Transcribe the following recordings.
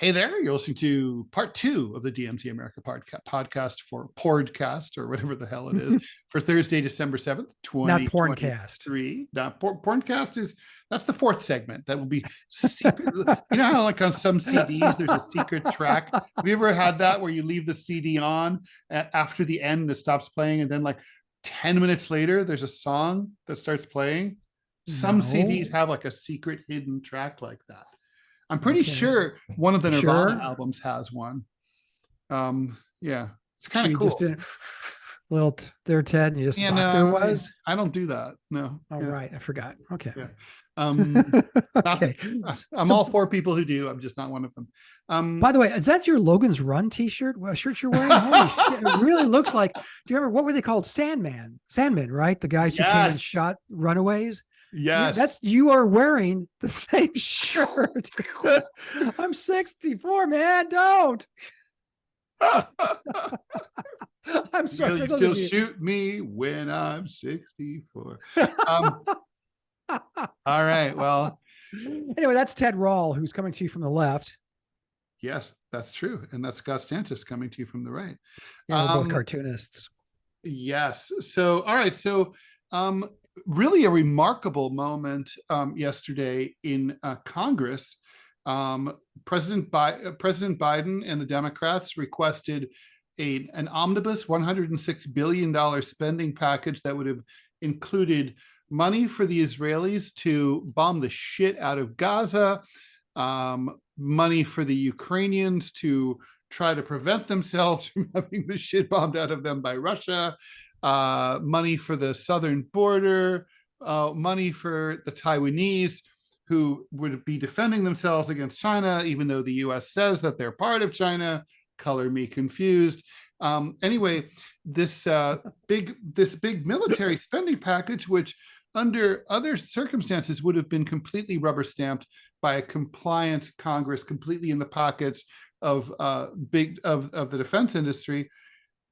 Hey there, you're listening to part two of the DMZ America podcast for podcast or whatever the hell it is for Thursday, December 7th, Not porncast. 2023. Porncast that's the fourth segment. That will be secret. You know how like on some CDs, there's a secret track. Have you ever had that where you leave the CD on after the end, it stops playing, and then like 10 minutes later, there's a song that starts playing? Some CDs have like a secret hidden track like that. I'm pretty sure one of the Nirvana albums has one. Yeah, it's kind of cool. Just didn't little there, Ted. And you just thought there was. I don't do that. No. Right, I forgot. Okay. Yeah. Okay. I'm all for people who do. I'm just not one of them. By the way, is that your Logan's Run T-shirt? What shirt you're wearing? Holy shit! It really looks like. Do you remember what were they called? Sandmen, right? The guys who came and shot runaways. Yes, that's you are wearing the same shirt. I'm 64, man. Don't. I'm sorry. Will you still shoot me when I'm 64? All right. Well, anyway, that's Ted Rall, who's coming to you from the left. Yes, that's true, and that's Scott Stantis coming to you from the right. Yeah, we're both cartoonists. Yes. So, all right. So, really a remarkable moment yesterday in Congress. President Biden and the Democrats requested an omnibus $106 billion spending package that would have included money for the Israelis to bomb the shit out of Gaza, money for the Ukrainians to try to prevent themselves from having the shit bombed out of them by Russia, money for the southern border, money for the Taiwanese who would be defending themselves against China, even though the US says that they're part of China. Color me confused. Anyway, this big military spending package, which under other circumstances would have been completely rubber stamped by a compliant Congress, completely in the pockets of the defense industry,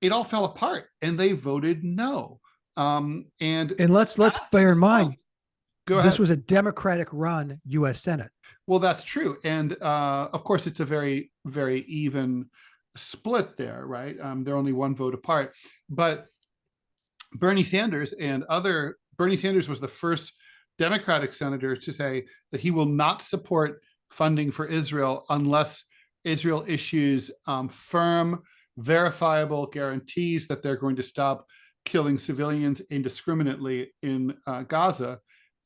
it all fell apart, and they voted no. And let's bear in mind, this was a Democratic-run U.S. Senate. Well, that's true, and of course, it's a very, very even split there, right? They're only one vote apart. But Bernie Sanders was the first Democratic senator to say that he will not support funding for Israel unless Israel issues firm, verifiable guarantees that they're going to stop killing civilians indiscriminately in Gaza.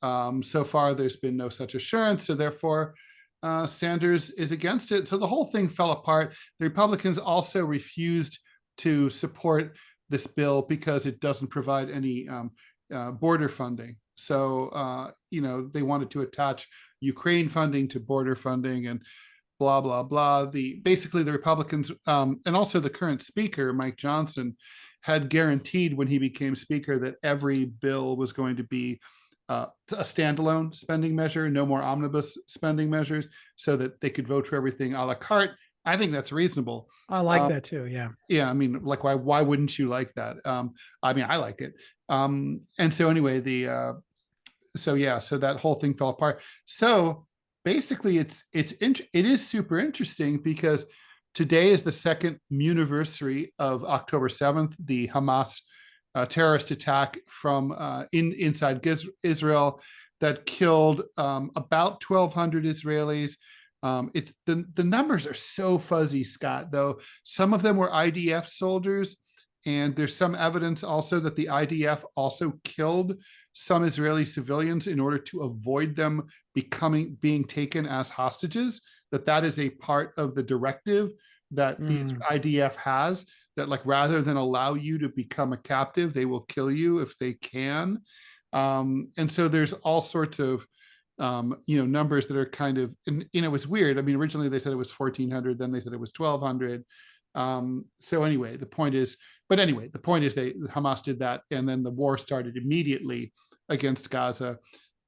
So far, there's been no such assurance, so therefore, Sanders is against it. So the whole thing fell apart. The Republicans also refused to support this bill because it doesn't provide any border funding. So, they wanted to attach Ukraine funding to border funding and blah, blah, blah. Basically, the Republicans and also the current speaker, Mike Johnson, had guaranteed when he became speaker that every bill was going to be a standalone spending measure, no more omnibus spending measures, so that they could vote for everything a la carte. I think that's reasonable. I like that too. Yeah. Yeah. I mean, like, why wouldn't you like that? I mean, I like it. And so anyway, so that whole thing fell apart. So basically it is super interesting because today is the second anniversary of October 7th, the Hamas terrorist attack from inside Israel that killed about 1,200 Israelis. It's the numbers are so fuzzy, Scott, though. Some of them were IDF soldiers, and there's some evidence also that the IDF also killed some Israeli civilians in order to avoid them being taken as hostages. That is a part of the directive that the IDF has, that like rather than allow you to become a captive, they will kill you if they can. And so there's all sorts of numbers that are kind of, and it's weird. I mean, originally they said it was 1,400, then they said it was 1,200. So anyway, the point is Hamas did that, and then the war started immediately against Gaza,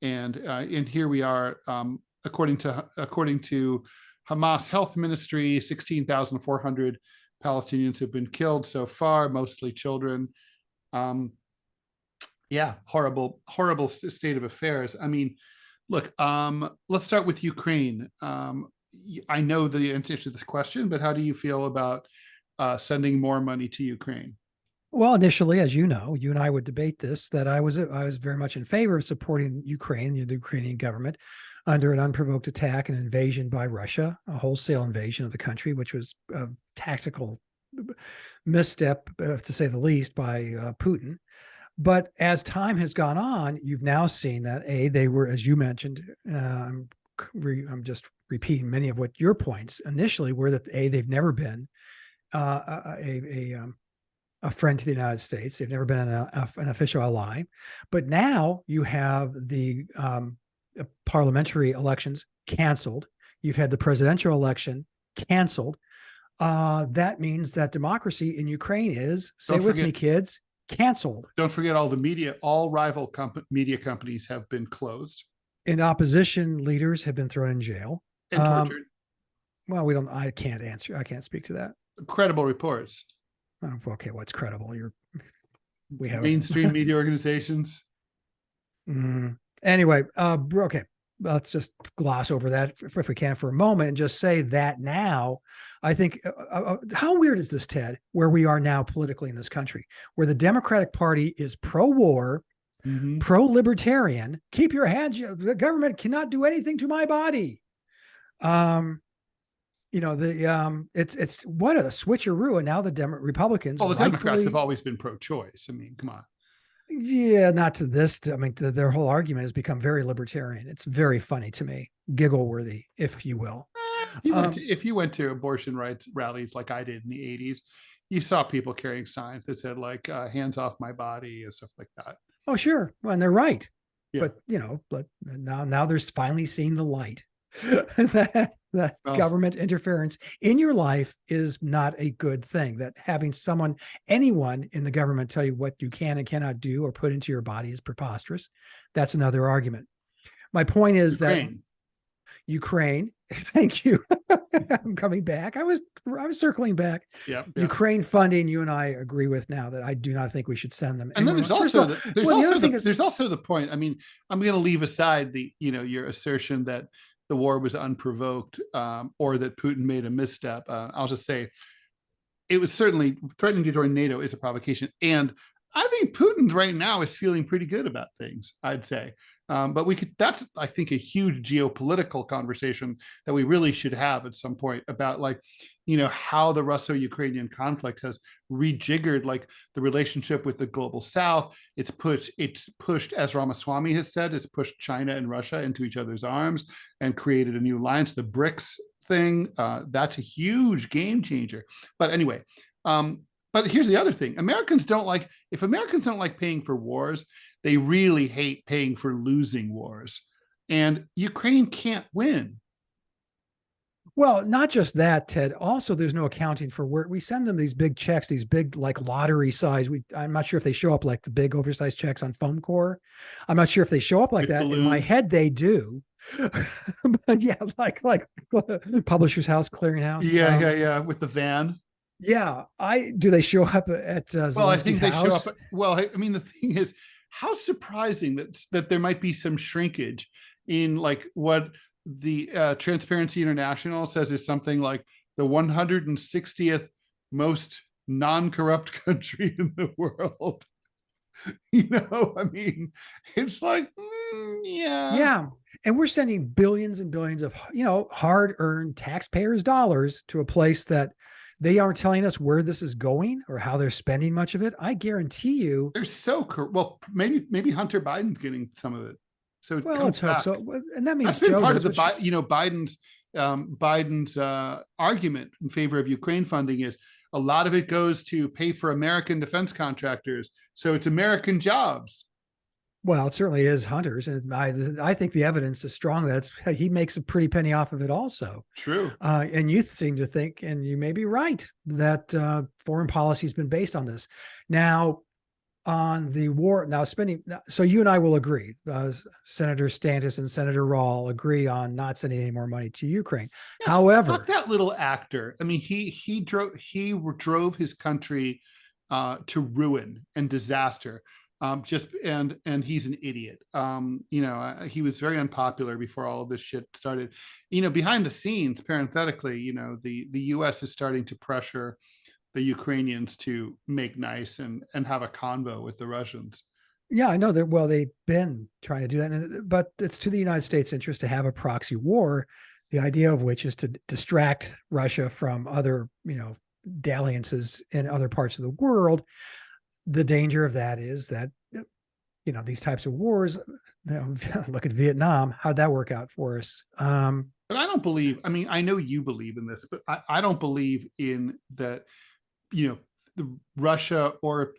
and here we are. According to Hamas Health Ministry, 16,400 Palestinians have been killed so far, mostly children. Horrible state of affairs. I mean, look, let's start with Ukraine. I know the answer to this question, but how do you feel about sending more money to Ukraine? Well, initially, as you know, you and I would debate this, that I was very much in favor of supporting Ukraine, the Ukrainian government, under an unprovoked attack and invasion by Russia, a wholesale invasion of the country, which was a tactical misstep, to say the least, by Putin. But as time has gone on, you've now seen that they were, as you mentioned, I'm just repeating many of what your points initially were, that they've never been a friend to the United States. They've never been an official ally. But now you have the parliamentary elections canceled. You've had the presidential election canceled. That means that democracy in Ukraine is, say with me, kids, canceled. Don't forget all rival media companies have been closed. And opposition leaders have been thrown in jail. And tortured. Well, I can't speak to that. Credible reports. Oh, okay, what's credible? We have mainstream media organizations. Anyway, okay, let's just gloss over that if we can for a moment and just say that now, I think, how weird is this, Ted, where we are now politically in this country, where the Democratic Party is pro-war, pro-libertarian, keep your hands, the government cannot do anything to my body. It's what a switcheroo. And now the Republicans. Well, the Democrats have always been pro-choice. I mean, come on. Yeah, not to this. I mean, their whole argument has become very libertarian. It's very funny to me, giggle worthy, if you will. If you went to abortion rights rallies like I did in the 80s, you saw people carrying signs that said like hands off my body and stuff like that. Oh, sure. Well, and they're right. Yeah. But now there's finally seeing the light. that government interference in your life is not a good thing. That having anyone in the government tell you what you can and cannot do or put into your body is preposterous. That's another argument. My point is that Ukraine, thank you. I'm coming back. I was circling back. Yeah. Ukraine funding, you and I agree with now that I do not think we should send them. And then there's also the point. I mean, I'm going to leave aside your assertion that the war was unprovoked, or that Putin made a misstep. I'll just say it was certainly threatening to join NATO is a provocation. And I think Putin right now is feeling pretty good about things, I'd say. But that's, I think, a huge geopolitical conversation that we really should have at some point about how the Russo-Ukrainian conflict has rejiggered the relationship with the global South. It's pushed, as Ramaswamy has said, it's pushed China and Russia into each other's arms and created a new alliance, the BRICS thing. That's a huge game changer. But anyway, but here's the other thing. If Americans don't like paying for wars, they really hate paying for losing wars. And Ukraine can't win. Well, not just that, Ted. Also, there's no accounting for where we send them these big checks, these big lottery size. I'm not sure if they show up like the big oversized checks on Foam Core. I'm not sure if they show up like that. Balloons. In my head, they do. But yeah, like Publishers House, Clearinghouse. Yeah, with the van. Yeah, do they show up at well, I think they house? Show up. Well, I mean, the thing is, how surprising that there might be some shrinkage in what the Transparency International says is something like the 160th most non-corrupt country in the world. I mean, it's yeah. And we're sending billions and billions of hard-earned taxpayers' dollars to a place that they aren't telling us where this is going or how they're spending much of it. I guarantee you. They're so well. Maybe Hunter Biden's getting some of it. So let's hope so. And that means that's been part of the Biden's argument in favor of Ukraine funding is a lot of it goes to pay for American defense contractors. So it's American jobs. Well, it certainly is Hunter's, and I think the evidence is strong that he makes a pretty penny off of it also. True. And you seem to think, and you may be right, that foreign policy has been based on this. Now, on the war, so you and I will agree. Senator Stantis and Senator Rall agree on not sending any more money to Ukraine. Yes, however, not that little actor. I mean, he drove his country to ruin and disaster. And he's an idiot. He was very unpopular before all of this shit started. Behind the scenes, parenthetically, the U.S. is starting to pressure the Ukrainians to make nice and have a convo with the Russians. Yeah, I know that. Well, they've been trying to do that, but it's to the United States' interest to have a proxy war, the idea of which is to distract Russia from other, dalliances in other parts of the world. The danger of that is that, these types of wars, look at Vietnam, how'd that work out for us? But I don't believe, I know you believe in this, but I don't believe in that, Russia or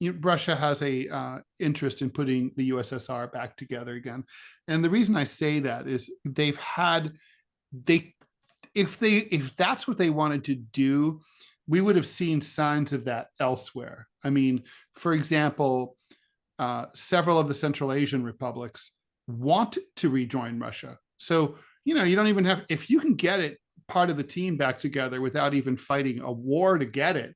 Russia has a interest in putting the USSR back together again. And the reason I say that is if that's what they wanted to do, we would have seen signs of that elsewhere. For example, several of the Central Asian republics want to rejoin Russia. So, you don't even have, if you can get it, part of the team back together without even fighting a war to get it.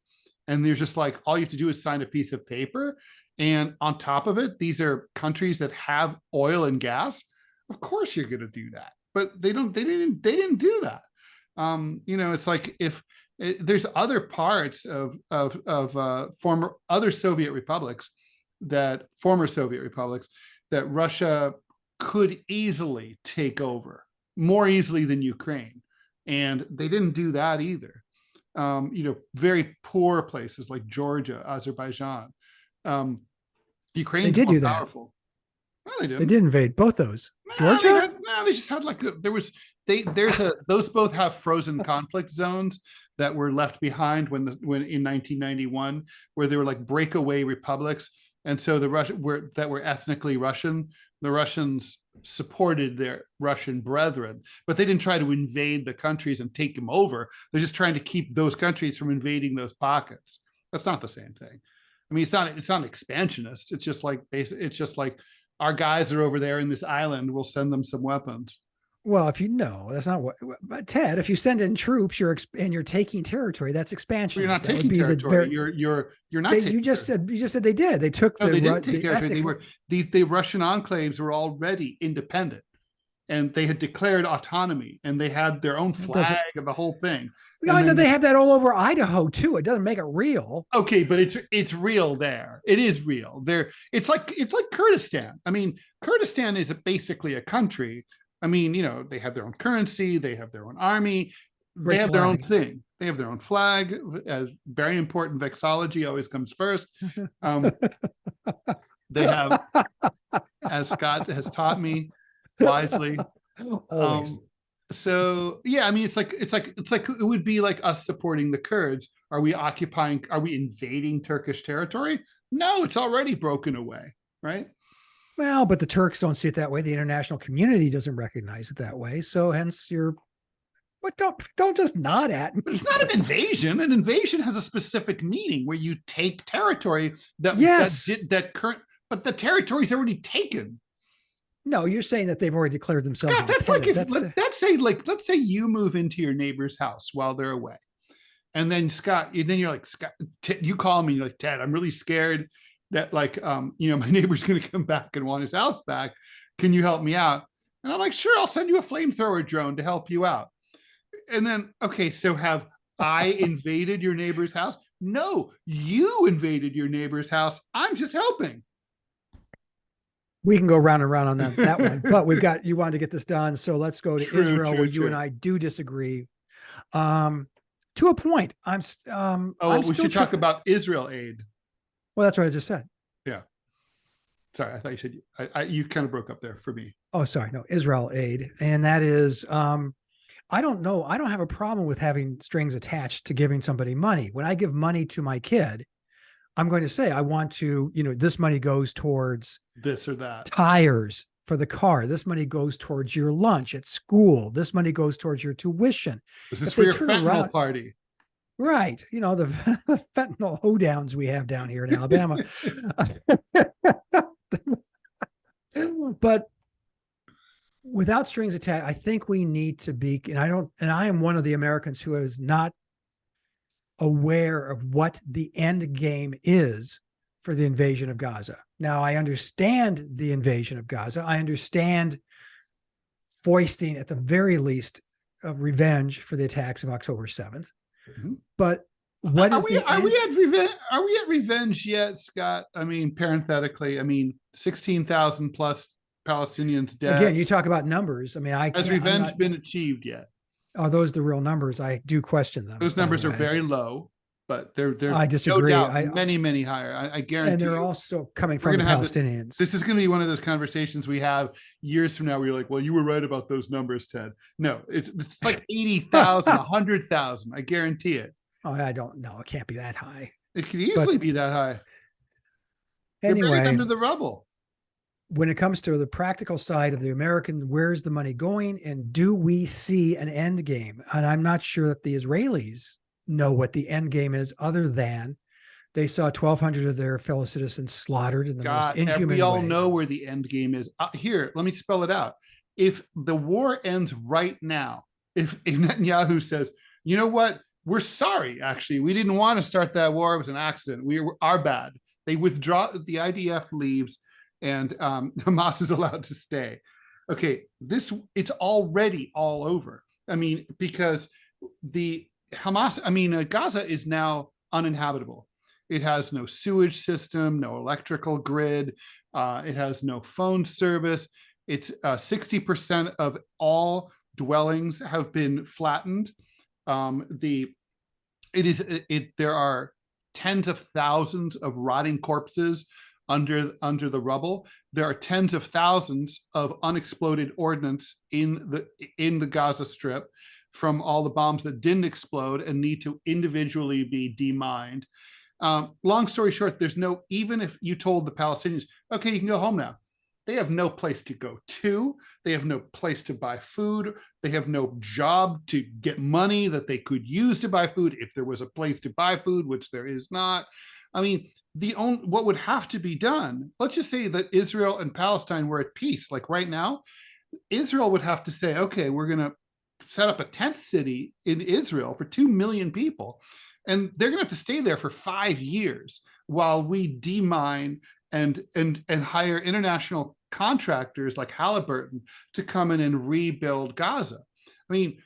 And there's just like, all you have to do is sign a piece of paper. And on top of it, these are countries that have oil and gas. Of course you're going to do that, but they didn't do that. It's like, if there's other parts of former Soviet republics that Russia could easily take over, more easily than Ukraine. And they didn't do that either. Very poor places like Georgia, Azerbaijan. Ukraine's did more do that. Powerful. No, they didn't. They did invade both those. Georgia? They just had those both have frozen conflict zones that were left behind when in 1991, where they were like breakaway republics. And so the Russian were ethnically Russian, the Russians supported their Russian brethren, but they didn't try to invade the countries and take them over. They're just trying to keep those countries from invading those pockets. That's not the same thing. It's not expansionist. It's just like our guys are over there in this island. We'll send them some weapons. Well, that's not what, Ted, if you send in troops, you're taking territory. That's expansion. You're not taking territory. You're not. You just said they did. They took. No, they didn't take territory. The Russian enclaves were already independent, and they had declared autonomy, and they had their own flag and the whole thing. I know they have that all over Idaho too. It doesn't make it real. Okay, but it's real there. It is real there. It's like Kurdistan. Kurdistan is basically a country. They have their own currency, they have their own army, they have their own thing. They have their own flag. As very important, vexology always comes first. They have, as Scott has taught me wisely. So yeah, it's like it would be like us supporting the Kurds. Are we invading Turkish territory? No, it's already broken away, right? Well, but the Turks don't see it that way. The international community doesn't recognize it that way. So hence don't just nod at me. It's not an invasion. An invasion has a specific meaning where you take territory but the territory's already taken. No, you're saying that they've already declared themselves. God, that's like let's say you move into your neighbor's house while they're away. And then you're like, Scott, you call me, you're like, Ted, I'm really scared that my neighbor's going to come back and want his house back. Can you help me out? And I'm like, sure, I'll send you a flamethrower drone to help you out. And then, okay, so have I invaded your neighbor's house? No, you invaded your neighbor's house. I'm just helping. We can go round and round on that one, but you wanted to get this done. So let's go to Israel, where you and I do disagree. To a point. We should talk about Israel aid. Well, that's what I just said. Yeah. Sorry, I thought you said you kind of broke up there for me. Oh, sorry. No, Israel aid. And that is, I don't know. I don't have a problem with having strings attached to giving somebody money. When I give money to my kid, I'm going to say, I want to, this money goes towards this or that, tires for the car. This money goes towards your lunch at school. This money goes towards your tuition. This is for your fentanyl party. Right. The fentanyl hoedowns we have down here in Alabama. But without strings attached, I think we need to be, and I am one of the Americans who is not aware of what the end game is for the invasion of Gaza. Now, I understand the invasion of Gaza. I understand foisting, at the very least, revenge for the attacks of October 7th. Mm-hmm. But what is are we at revenge? Are we at revenge yet, Scott? I mean, parenthetically, I mean, 16,000 plus Palestinians dead. Again, you talk about numbers. I mean, has revenge been achieved yet? Are those the real numbers? I do question them. Those numbers are very low, but they're I disagree. No doubt many higher. I guarantee. And they're also coming from the Palestinians. This is going to be one of those conversations we have years from now where you're like, well, you were right about those numbers, Ted. No, it's like 80,000, 100,000. I guarantee it. Oh, I don't know. It can't be that high. It could easily be that high. Anyway, they're buried under the rubble. When it comes to the practical side of the American, where's the money going, and do we see an end game? And I'm not sure that the Israelis know what the end game is, other than they saw 1,200 of their fellow citizens slaughtered in the most inhuman ways. We all know where the end game is. Here, let me spell it out. If the war ends right now, if Netanyahu says, you know what, we're sorry, actually, we didn't want to start that war, it was an accident, our bad. They withdraw, the IDF leaves, and Hamas is allowed to stay. Okay, it's already all over. I mean, because the Hamas, Gaza is now uninhabitable. It has no sewage system, no electrical grid. It has no phone service. It's 60% of all dwellings have been flattened. There are tens of thousands of rotting corpses under the rubble. There are tens of thousands of unexploded ordnance in the Gaza Strip from all the bombs that didn't explode and need to individually be demined. Long story short, even if you told the Palestinians, okay, you can go home now, they have no place to go to. They have no place to buy food. They have no job to get money that they could use to buy food if there was a place to buy food, which there is not. I mean, what would have to be done, let's just say that Israel and Palestine were at peace. Like right now, Israel would have to say, okay, we're going to set up a tent city in Israel for 2 million people. And they're going to have to stay there for 5 years while we demine and hire international contractors like Halliburton to come in and rebuild Gaza. I mean,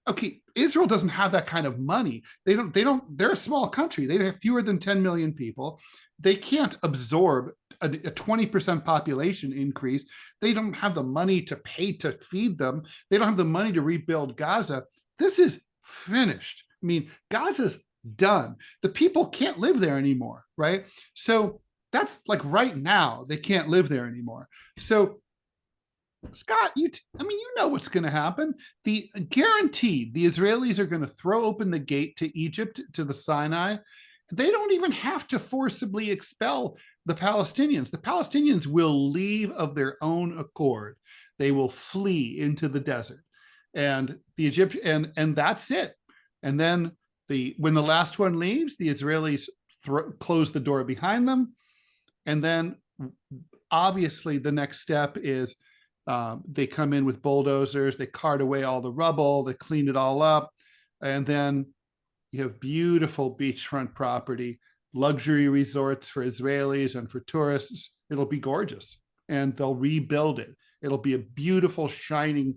okay, Israel doesn't have that kind of money. They're a small country. They have fewer than 10 million people. They can't absorb a 20% population increase. They don't have the money to pay to feed them. They don't have the money to rebuild Gaza. This is finished. I mean, Gaza's done. The people can't live there anymore, right? So that's like right now, they can't live there anymore. So Scott, you know what's going to happen. Guaranteed, the Israelis are going to throw open the gate to Egypt, to the Sinai. They don't even have to forcibly expel the Palestinians. The Palestinians will leave of their own accord. They will flee into the desert, and the Egyptian, and that's it. And then when the last one leaves, the Israelis close the door behind them, and then obviously the next step is they come in with bulldozers, they cart away all the rubble, they clean it all up, and then you have beautiful beachfront property, luxury resorts for Israelis and for tourists. It'll be gorgeous, and they'll rebuild it. It'll be a beautiful, shining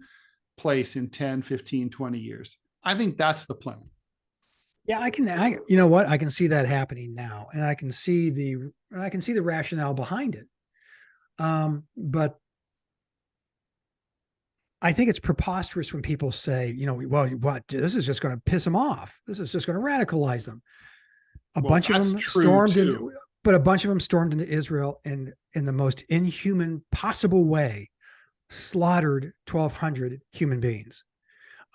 place in 10, 15, 20 years. I think that's the plan. Yeah, you know what? I can see that happening now, and I can see the rationale behind it. But I think it's preposterous when people say, well, what? This is just going to piss them off. This is just going to radicalize them. A bunch of them stormed into Israel and in the most inhuman possible way, slaughtered 1,200 human beings.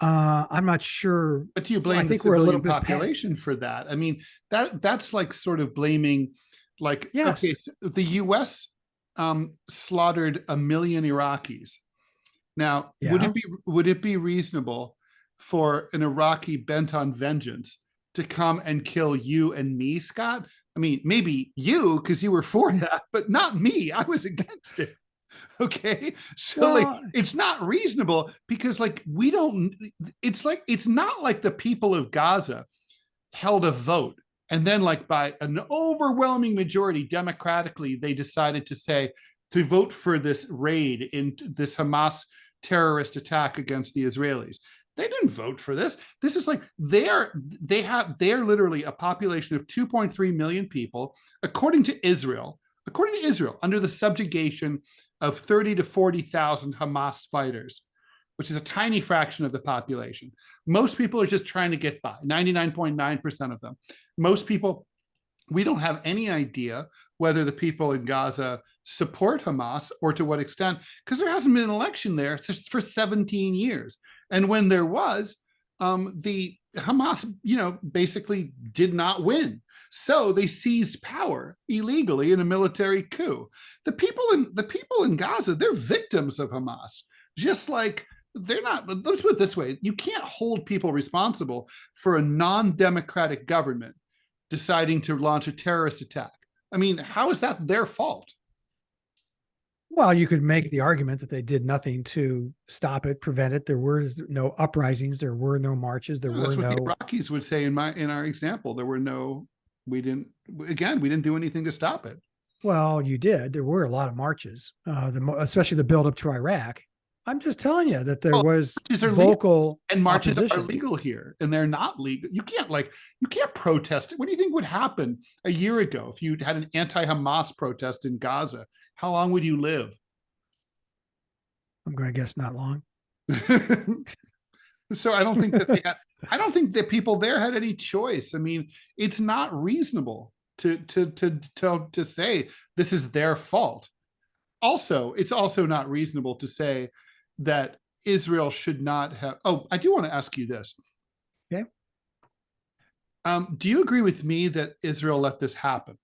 I'm not sure. But do you blame the civilian population for that? I mean, that's like sort of blaming, like, yes. Okay, the U.S. Slaughtered 1 million Iraqis. Now, yeah. would it be reasonable for an Iraqi bent on vengeance to come and kill you and me, Scott? I mean, maybe you, because you were for that, but not me. I was against it. Okay, so it's not reasonable because it's not like the people of Gaza held a vote And then, like, by an overwhelming majority, democratically, they decided to vote for this raid in this Hamas terrorist attack against the Israelis. They didn't vote for this. This is like they're literally a population of 2.3 million people, according to Israel, under the subjugation of 30 to 40,000 Hamas fighters, which is a tiny fraction of the population. Most people are just trying to get by, 99.9% of them. Most people, we don't have any idea whether the people in Gaza support Hamas or to what extent, because there hasn't been an election there for 17 years. And when there was, the Hamas, basically did not win. So they seized power illegally in a military coup. The people in Gaza, they're victims of Hamas, just like they're not. Let's put it this way: you can't hold people responsible for a non-democratic government deciding to launch a terrorist attack. I mean, how is that their fault? Well, you could make the argument that they did nothing to stop it, prevent it. There were no uprisings. There were no marches. There were That's what no. the Iraqis would say in our example. There were no. We didn't do anything to stop it. Well, you did. There were a lot of marches, especially the buildup to Iraq. I'm just telling you that there was vocal and marches opposition. are legal here, and they're not legal. You can't protest it. What do you think would happen a year ago if you had an anti-Hamas protest in Gaza? How long would you live? I'm going to guess not long. So I don't think that I don't think that people there had any choice. I mean, it's not reasonable to say this is their fault. Also, it's also not reasonable to say that Israel should not have. Oh, I do want to ask you this. Okay. Do you agree with me that Israel let this happen?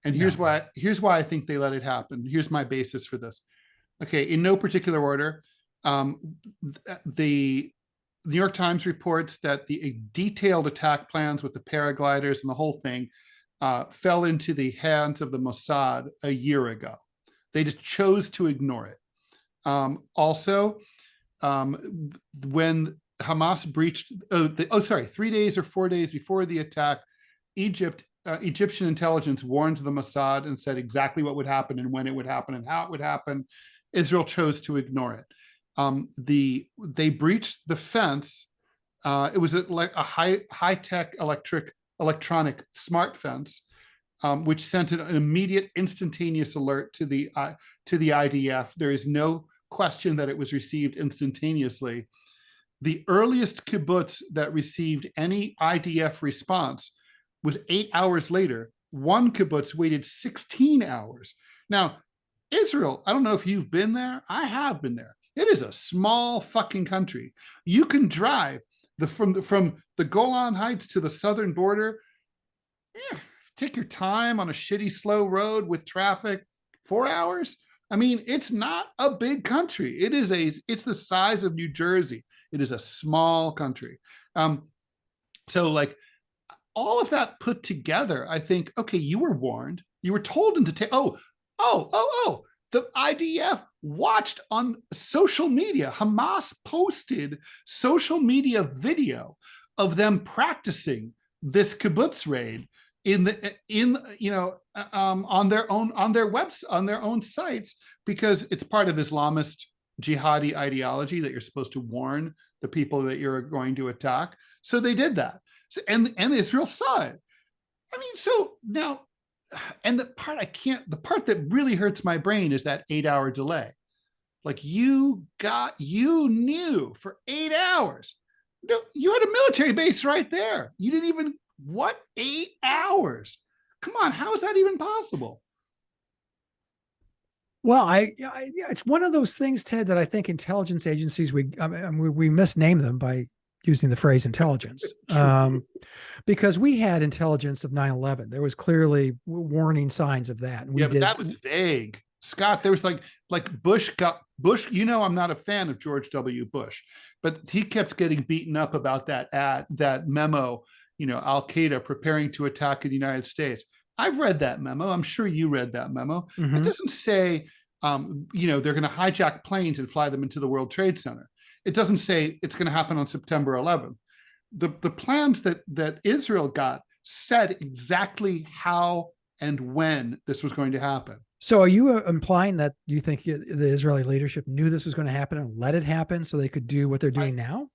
And here's why I think they let it happen. Here's my basis for this. Okay, in no particular order. The New York Times reports that the detailed attack plans with the paragliders and the whole thing fell into the hands of the Mossad a year ago. They just chose to ignore it. Also, when Hamas breached, 3 days or 4 days before the attack, Egyptian intelligence warned the Mossad and said exactly what would happen and when it would happen and how it would happen. Israel chose to ignore it. They breached the fence. It was a high-tech electronic smart fence, which sent an immediate, instantaneous alert to the IDF. There is no question that it was received instantaneously. The earliest kibbutz that received any IDF response was 8 hours later. One kibbutz waited 16 hours. Now, Israel, I don't know if you've been there. I have been there. It is a small fucking country. You can drive from the Golan Heights to the southern border. Take your time on a shitty, slow road with traffic, 4 hours. I mean, it's not a big country. It's the size of New Jersey. It is a small country. So like all of that put together, I think, okay, you were warned. You were told to take, the IDF watched on social media. Hamas posted social media video of them practicing this kibbutz raid on their own sites, because it's part of Islamist jihadi ideology that you're supposed to warn the people that you're going to attack. So they did that, and Israel saw it. I mean, so now. And the part that really hurts my brain is that 8 hour delay. Like you knew for 8 hours. No, you had a military base right there. You didn't even, 8 hours? Come on, how is that even possible? Well, it's one of those things, Ted, that I think intelligence agencies, we misname them by using the phrase intelligence, because we had intelligence of 9/11. There was clearly warning signs of that. And but that was vague. Scott, there was like Bush. I'm not a fan of George W. Bush, but he kept getting beaten up about that memo, Al Qaeda preparing to attack the United States. I've read that memo. I'm sure you read that memo. Mm-hmm. It doesn't say, they're going to hijack planes and fly them into the World Trade Center. It doesn't say it's going to happen on September 11th. The plans that Israel got said exactly how and when this was going to happen. So are you implying that you think the Israeli leadership knew this was going to happen and let it happen so they could do what they're doing now?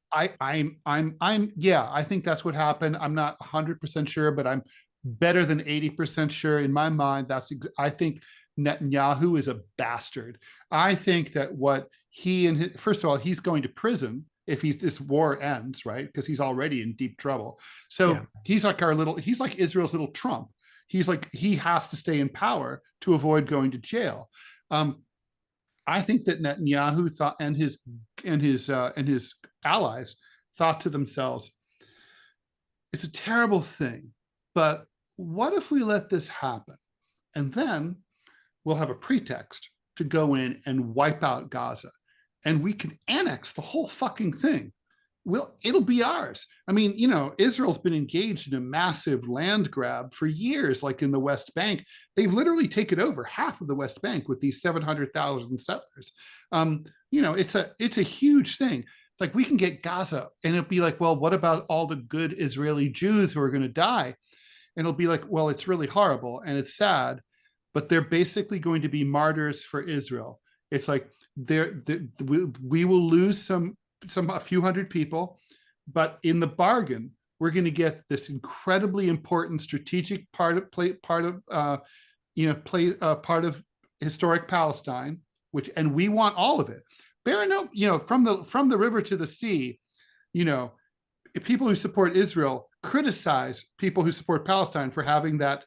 Yeah, I think that's what happened. I'm not 100% sure, but I'm better than 80% sure in my mind. I think Netanyahu is a bastard. I think that what first of all, he's going to prison if this war ends, right? Because he's already in deep trouble. So yeah. He's like Israel's little Trump. He's like, he has to stay in power to avoid going to jail. I think that Netanyahu thought, and his allies thought to themselves, it's a terrible thing, but what if we let this happen? And then we'll have a pretext to go in and wipe out Gaza, and we can annex the whole fucking thing. It'll be ours. I mean, Israel's been engaged in a massive land grab for years, like in the West Bank. They've literally taken over half of the West Bank with these 700,000 settlers. It's a huge thing. Like, we can get Gaza, and it'll be like, well, what about all the good Israeli Jews who are going to die? And it'll be like, well, it's really horrible and it's sad, but they're basically going to be martyrs for Israel. It's like we will lose a few hundred people, but in the bargain, we're going to get this incredibly important strategic part of historic Palestine, and we want all of it. Bear in note, from the river to the sea, people who support Israel criticize people who support Palestine for having that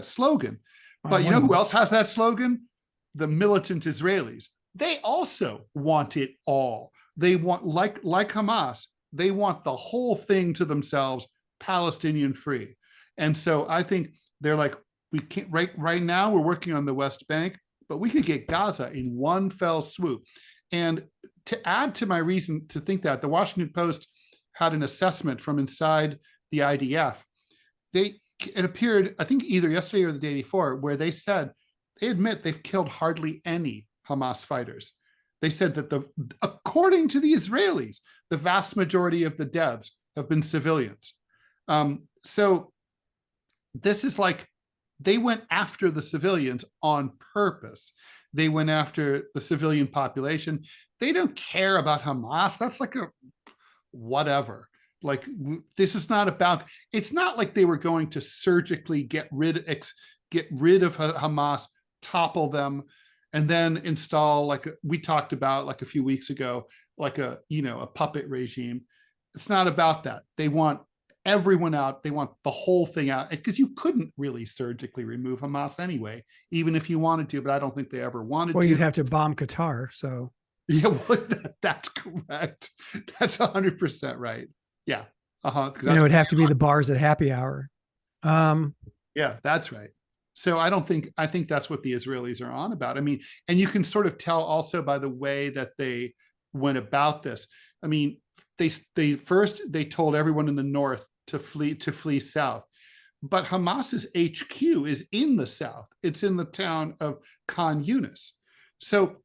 slogan. But you know who else has that slogan? The militant Israelis. They also want it all. They want, like Hamas, they want the whole thing to themselves, Palestinian free. And so I think they're like, we can't, right now we're working on the West Bank, but we could get Gaza in one fell swoop. And to add to my reason to think that, the Washington Post had an assessment from inside the IDF. It appeared, I think either yesterday or the day before, where they said, they admit they've killed hardly any Hamas fighters. They said that according to the Israelis, the vast majority of the deaths have been civilians. So this is like, they went after the civilians on purpose. They went after the civilian population. They don't care about Hamas. That's like a whatever. Like, this is not about, it's not like they were going to surgically get rid of Hamas, topple them, and then install, like we talked about like a few weeks ago, like a puppet regime. It's not about that. They want everyone out. They want the whole thing out, because you couldn't really surgically remove Hamas anyway, even if you wanted to, but I don't think they ever wanted to. Well, you'd have to bomb Qatar. So yeah, well, that's correct. That's 100% right. Yeah. It would have to be the bars at happy hour. Yeah, that's right. So I think that's what the Israelis are on about. I mean, and you can sort of tell also by the way that they went about this. I mean, they told everyone in the north to flee south, but Hamas's HQ is in the south. It's in the town of Khan Yunis. So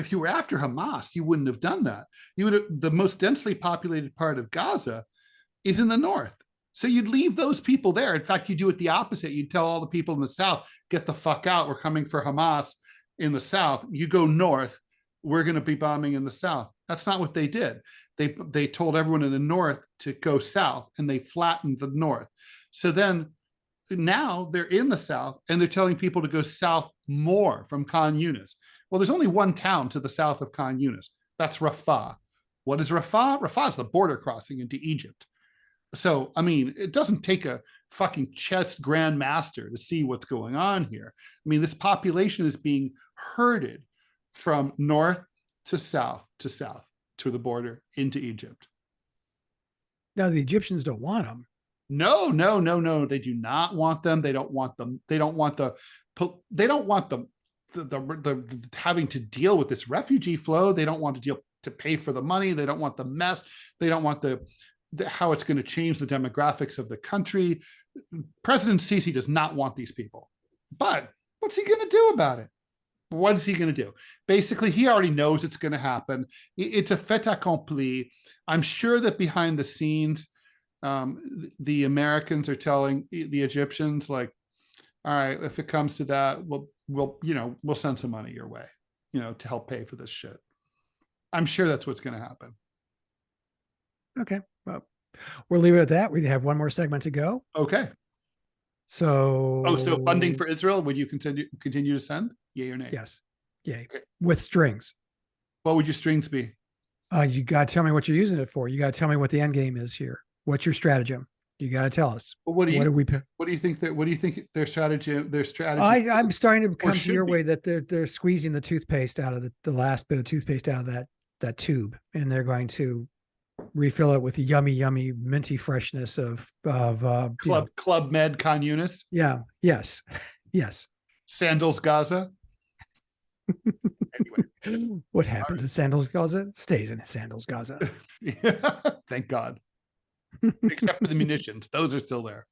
if you were after Hamas, you wouldn't have done that. The most densely populated part of Gaza is in the north. So you'd leave those people there. In fact, you do it the opposite. You'd tell all the people in the south, get the fuck out. We're coming for Hamas in the south. You go north. We're going to be bombing in the south. That's not what they did. They told everyone in the north to go south, and they flattened the north. So then now they're in the south, and they're telling people to go south more from Khan Yunis. Well, there's only one town to the south of Khan Yunis. That's Rafah. What is Rafah? Rafah is the border crossing into Egypt. So, I mean, it doesn't take a fucking chess grandmaster to see what's going on here. I mean, this population is being herded from north to south to the border into Egypt. Now, the Egyptians don't want them. No. They do not want them. They don't want them. They don't want the having to deal with this refugee flow. They don't want to pay for the money. They don't want the mess. They don't want how it's going to change the demographics of the country. President Sisi does not want these people. But what's he going to do about it? What is he going to do? Basically, he already knows it's going to happen. It's a fait accompli. I'm sure that behind the scenes, the Americans are telling the Egyptians, like, all right, if it comes to that, we'll send some money your way, to help pay for this shit. I'm sure that's what's going to happen. Okay. Well, we'll leave it at that. We have one more segment to go. Okay. So, so funding for Israel, would you continue to send? Yay or nay? Yes. Yay. Okay. With strings. What would your strings be? You got to tell me what you're using it for. You got to tell me what the end game is here. What's your stratagem? You got to tell us. Well, what do you think their strategy? I'm starting to come to your be? way that they're squeezing the toothpaste out of the last bit of toothpaste out of that tube, and they're going to refill it with the yummy minty freshness of Club Med Communist. Yeah. Yes. Sandals Gaza. Anyway, what happens in Sandals Gaza stays in Sandals Gaza. Thank God. Except for the munitions, those are still there.